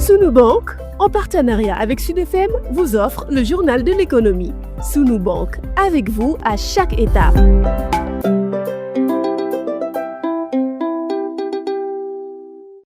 Sunu Bank, en partenariat avec Sud FM, vous offre le journal de l'économie. Sunu Bank, avec vous à chaque étape.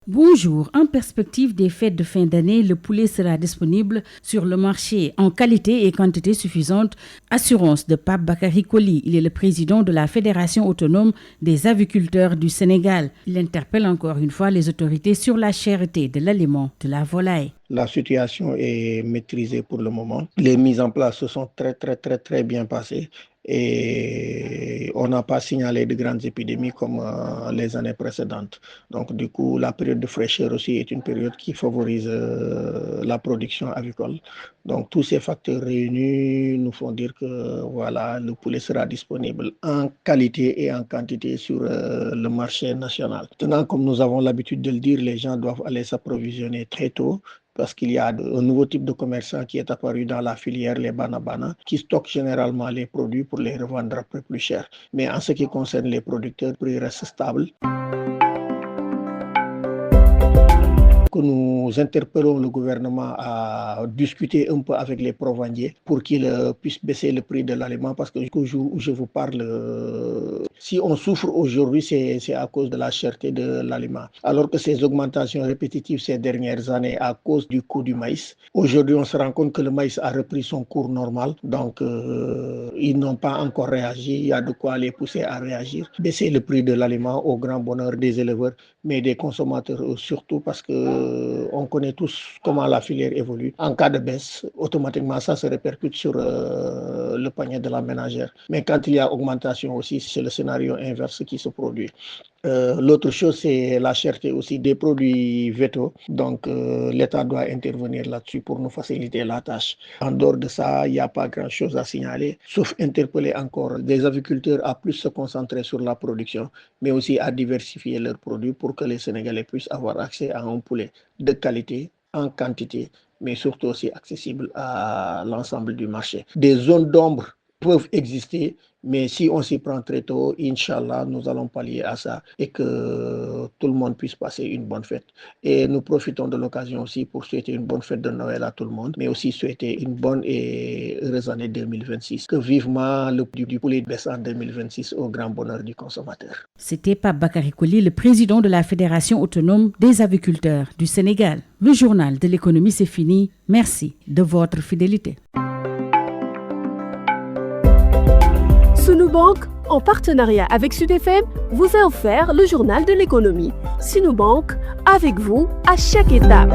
Bonjour, en perspective des fêtes de fin d'année, le poulet sera disponible sur le marché en qualité et quantité suffisante. Assurance de Pape Bakary Koli, il est le président de la Fédération autonome des aviculteurs du Sénégal. Il interpelle encore une fois les autorités sur la cherté de l'aliment de la volaille. La situation est maîtrisée pour le moment. Les mises en place se sont très bien passées et on n'a pas signalé de grandes épidémies comme les années précédentes. Donc du coup, la période de fraîcheur aussi est une période qui favorise la production avicole. Donc tous ces facteurs réunis nous font dire que voilà, le poulet sera disponible en qualité et en quantité sur le marché national. Maintenant, comme nous avons l'habitude de le dire, les gens doivent aller s'approvisionner très tôt, parce qu'il y a un nouveau type de commerçant qui est apparu dans la filière, les banabana, qui stockent généralement les produits pour les revendre un peu plus cher. Mais en ce qui concerne les producteurs, le prix reste stable. Que nous interpellons le gouvernement à discuter un peu avec les provendiers pour qu'ils puissent baisser le prix de l'aliment, parce que jusqu'au jour où je vous parle, si on souffre aujourd'hui, c'est à cause de la cherté de l'aliment. Alors que ces augmentations répétitives ces dernières années à cause du coût du maïs, aujourd'hui on se rend compte que le maïs a repris son cours normal, donc ils n'ont pas encore réagi, il y a de quoi les pousser à réagir. Baisser le prix de l'aliment au grand bonheur des éleveurs, mais des consommateurs surtout, parce que on connaît tous comment la filière évolue. En cas de baisse, automatiquement ça se répercute sur le panier de la ménagère. Mais quand il y a augmentation aussi, c'est le scénario inverse qui se produit. L'autre chose, c'est la cherté aussi des produits végétaux. Donc l'État doit intervenir là-dessus pour nous faciliter la tâche. En dehors de ça, il n'y a pas grand-chose à signaler, sauf interpeller encore des aviculteurs à plus se concentrer sur la production, mais aussi à diversifier leurs produits pour que les Sénégalais puissent avoir accès à un poulet de qualité, en quantité, mais surtout aussi accessible à l'ensemble du marché. Des zones d'ombre peuvent exister, mais si on s'y prend très tôt, Inch'Allah, nous allons pallier à ça et que tout le monde puisse passer une bonne fête. Et nous profitons de l'occasion aussi pour souhaiter une bonne fête de Noël à tout le monde, mais aussi souhaiter une bonne et heureuse année 2026. Que vivement le prix du poulet baisse en 2026 au grand bonheur du consommateur. C'était Pape Bakary Koli, le président de la Fédération autonome des aviculteurs du Sénégal. Le journal de l'économie, c'est fini. Merci de votre fidélité. Sunu Bank, en partenariat avec Sud FM, vous a offert le journal de l'économie. Sunu Bank, avec vous à chaque étape.